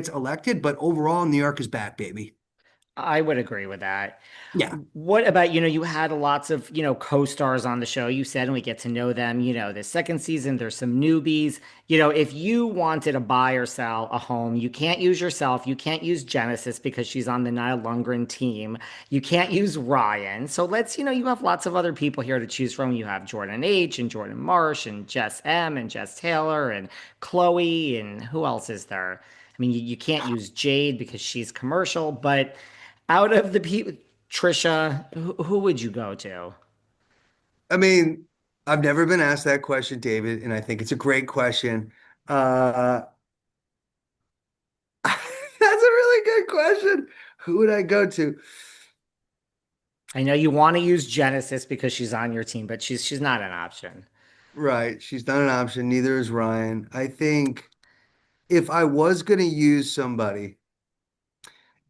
elected, but overall, New York is back, baby. I would agree with that. Yeah. What about, you had lots of, co-stars on the show. You said, and we get to know them, the second season, there's some newbies. If you wanted to buy or sell a home, you can't use yourself. You can't use Genesis because she's on the Nile Lundgren team. You can't use Ryan. So you have lots of other people here to choose from. You have Jordan H. and Jordan Marsh and Jess M. and Jess Taylor and Chloe. And who else is there? I mean, you can't use Jade because she's commercial, but out of the people, Trisha, who would you go to? I mean, I've never been asked that question, David, and I think it's a great question. Uh, that's a really good question. Who would I go to? I know you want to use Genesis because she's on your team, but she's not an option. Right. She's not an option. Neither is Ryan. I think if I was going to use somebody,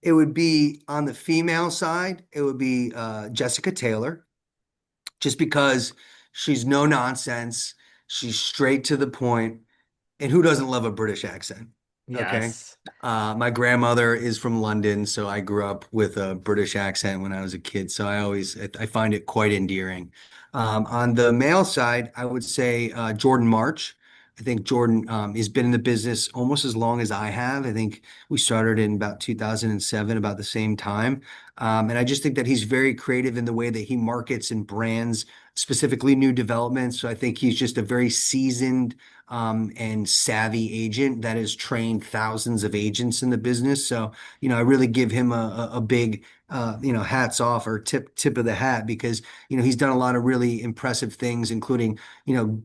it would be on the female side. It would be Jessica Taylor, just because she's no nonsense. She's straight to the point. And who doesn't love a British accent? Okay. Yes. My grandmother is from London, so I grew up with a British accent when I was a kid. So I find it quite endearing. On the male side, I would say Jordan March. I think Jordan has been in the business almost as long as I have. I think we started in about 2007, about the same time. And I just think that he's very creative in the way that he markets and brands, specifically new developments. So I think he's just a very seasoned and savvy agent that has trained thousands of agents in the business. So, I really give him a big, hats off or tip of the hat because, he's done a lot of really impressive things, including,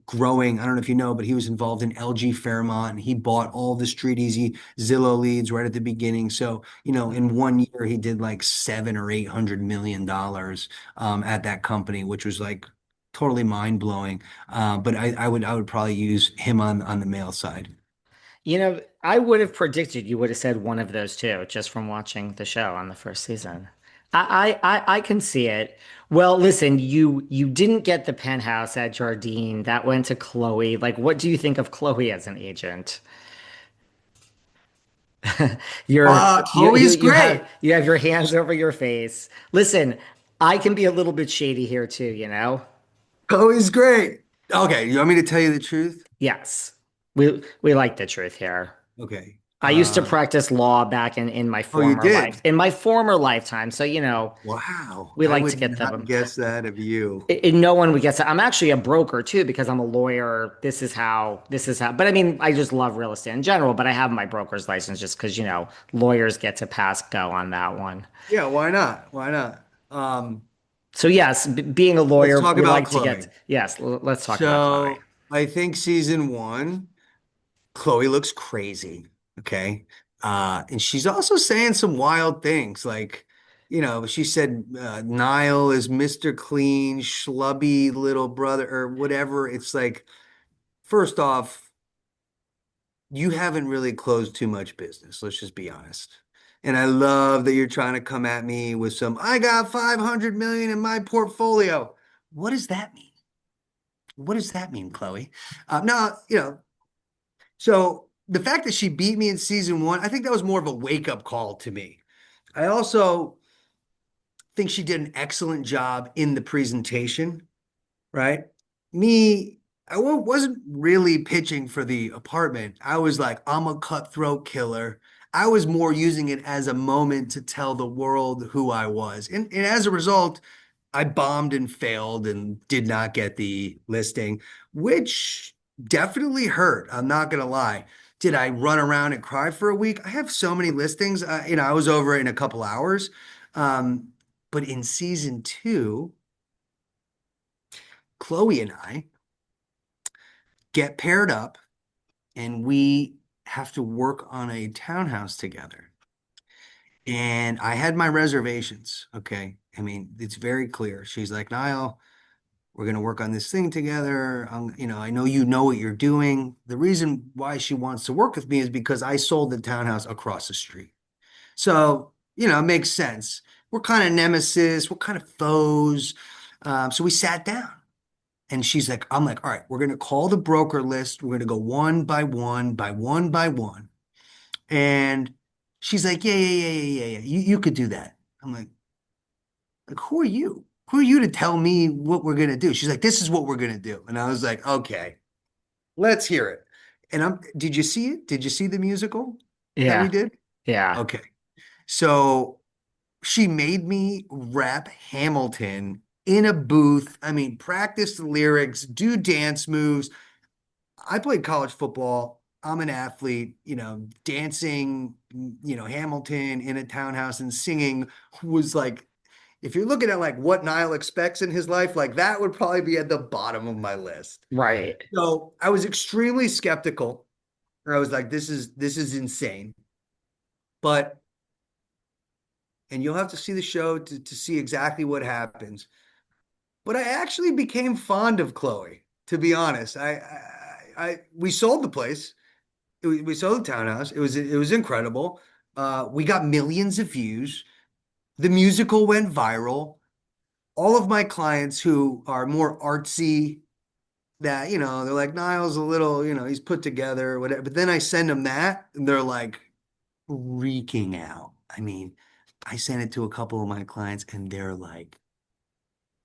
growing. I don't know if you know, but he was involved in LG Fairmont and he bought all the Street Easy Zillow leads right at the beginning. So, in one year he did like 7 or 800 million dollars at that company, which was like totally mind blowing. But I would probably use him on the male side. I would have predicted you would have said one of those two just from watching the show on the first season. I can see it. Well, listen, you didn't get the penthouse at Jardine. That went to Chloe. Like, what do you think of Chloe as an agent? You're Chloe's great. you have your hands over your face. Listen, I can be a little bit shady here too, you know? Chloe's great. Okay, you want me to tell you the truth? Yes. We like the truth here. Okay. I used to practice law back in my Oh, you former life, did? in my former lifetime. So, Wow. we I like to would get not them. guess that of you. No one would guess that. I'm actually a broker too because I'm a lawyer. But I mean, I just love real estate in general, but I have my broker's license just because, lawyers get to pass go on that one. Yeah, why not? Why not? So yes, being a Let's lawyer, talk we about like to get, Chloe. yes, let's talk about Chloe. So I think season one, Chloe looks crazy. Okay. And she's also saying some wild things. Like, she said Niall is Mr. Clean, schlubby little brother, or whatever. It's like, first off, you haven't really closed too much business. Let's just be honest. And I love that you're trying to come at me with I got 500 million in my portfolio. What does that mean? What does that mean, Chloe? No, so the fact that she beat me in season one, I think that was more of a wake-up call to me. I also think she did an excellent job in the presentation, right? Me, wasn't really pitching for the apartment. I was like, I'm a cutthroat killer. I was more using it as a moment to tell the world who I was. And as a result, I bombed and failed and did not get the listing, which definitely hurt. I'm not gonna lie. Did I run around and cry for a week? I have so many listings. I was over in a couple hours. Um, but in season two, Chloe and I get paired up and we have to work on a townhouse together. And I had my reservations. Okay. I mean, it's very clear. She's like, Niall, we're going to work on this thing together. I know you know what you're doing. The reason why she wants to work with me is because I sold the townhouse across the street. So, it makes sense. We're kind of nemesis, we're kind of foes. So we sat down and she's like, I'm like, all right, we're going to call the broker list. We're going to go one by one, by one by one. And she's like, yeah, yeah, yeah, yeah, yeah, yeah. You could do that. I'm like, who are you? Who are you to tell me what we're gonna do? She's like, this is what we're gonna do. And I was like, okay, let's hear it. And did you see it? Did you see the musical that we Yeah. did? Yeah. Okay. So she made me rap Hamilton in a booth. I mean, practice the lyrics, do dance moves. I played college football. I'm an athlete, dancing, Hamilton in a townhouse and singing was like, if you're looking at like what Niall expects in his life, like that would probably be at the bottom of my list. Right. So I was extremely skeptical. Or I was like, this is insane. But and you'll have to see the show to see exactly what happens. But I actually became fond of Chloe, to be honest. We sold the place. We sold the townhouse. It was incredible. We got millions of views. The musical went viral. All of my clients who are more artsy, that they're like Niall's a little, he's put together, whatever. But then I send them that, and they're like freaking out. I mean, I sent it to a couple of my clients, and they're like,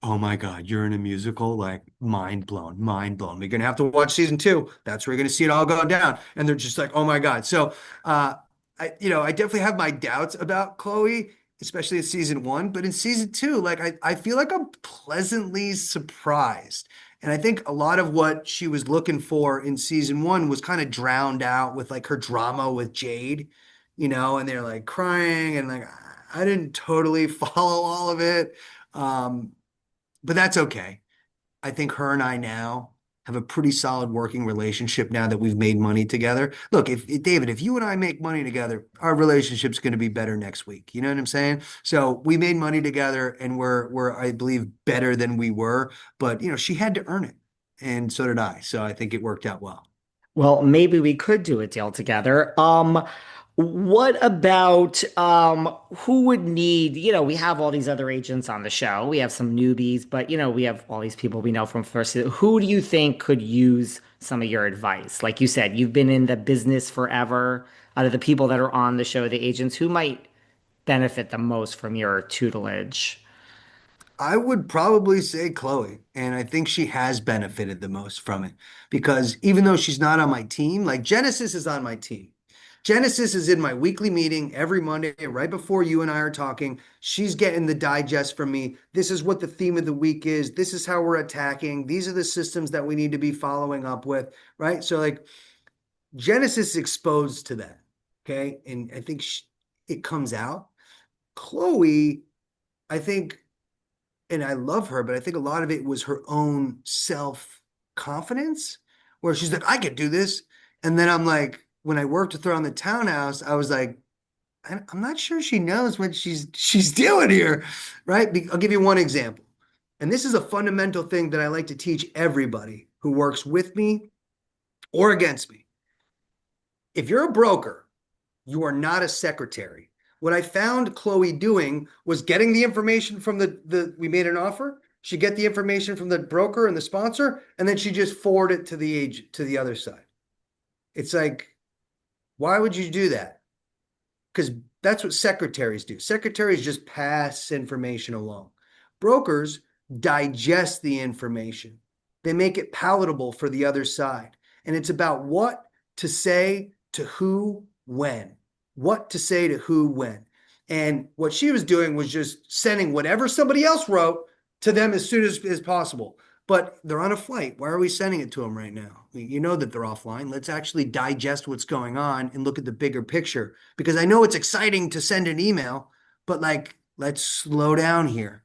oh my God, you're in a musical? Like, mind blown, mind blown. We're gonna have to watch season two. That's where you're gonna see it all go down. And they're just like, oh my God. So I definitely have my doubts about Chloe, especially in season one. But in season two, like I feel like I'm pleasantly surprised. And I think a lot of what she was looking for in season one was kind of drowned out with like her drama with Jade, and they're like crying and like I didn't totally follow all of it. Um, but that's okay. I think her and I now have a pretty solid working relationship now that we've made money together. Look, if David, if you and I make money together, our relationship's going to be better next week. You know what I'm saying? So we made money together and we're I believe better than we were, but she had to earn it. And so did I. So I think it worked out well. Well, maybe we could do a deal together. What about who would need, we have all these other agents on the show. We have some newbies, but we have all these people we know from first season. Who do you think could use some of your advice? Like you said, you've been in the business forever. Out of the people that are on the show, the agents, who might benefit the most from your tutelage? I would probably say Chloe, and I think she has benefited the most from it because even though she's not on my team, like Genesis is on my team. Genesis is in my weekly meeting every Monday, right before you and I are talking. She's getting the digest from me. This is what the theme of the week is. This is how we're attacking. These are the systems that we need to be following up with, right? So, like, Genesis is exposed to that, okay? And I think it comes out. Chloe, I think and I love her, but I think a lot of it was her own self confidence, where she's like, I could do this. And then I'm like, when I worked with her on the townhouse, I was like, I'm not sure she knows what she's doing here, right? I'll give you one example. And this is a fundamental thing that I like to teach everybody who works with me or against me. If you're a broker, you are not a secretary. What I found Chloe doing was getting the information from we made an offer. She get the information from the broker and the sponsor, and then she just forward it to the agent to the other side. It's like, why would you do that? Because that's what secretaries do. Secretaries just pass information along. Brokers digest the information. They make it palatable for the other side. And it's about what to say to who, when. What to say to who, when. And what she was doing was just sending whatever somebody else wrote to them as soon as possible. But they're on a flight. Why are we sending it to them right now? You know that they're offline. Let's actually digest what's going on and look at the bigger picture. Because I know it's exciting to send an email, but like, let's slow down here.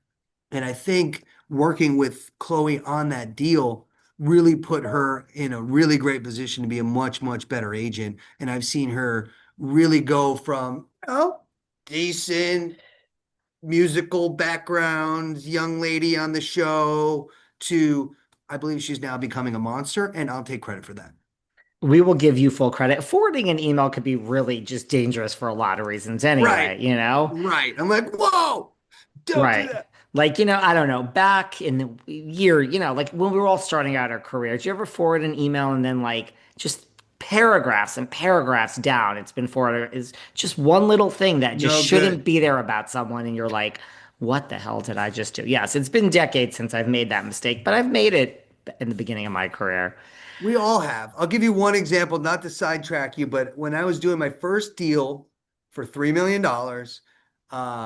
And I think working with Chloe on that deal really put her in a really great position to be a much, much better agent. And I've seen her really go from, decent musical background, young lady on the show to I believe she's now becoming a monster, and I'll take credit for that. We will give you full credit. Forwarding an email could be really just dangerous for a lot of reasons Right, anyway, you know? right. I'm like, whoa, don't do Right. that. Like, I don't know, back in the year, like when we were all starting out our careers, you ever forward an email and then like just paragraphs and paragraphs down. It's been forwarded is just one little thing that just No shouldn't good. be there about someone, and you're like, what the hell did I just do? Yes, it's been decades since I've made that mistake, but I've made it in the beginning of my career. We all have. I'll give you one example, not to sidetrack you, but when I was doing my first deal for $3 million,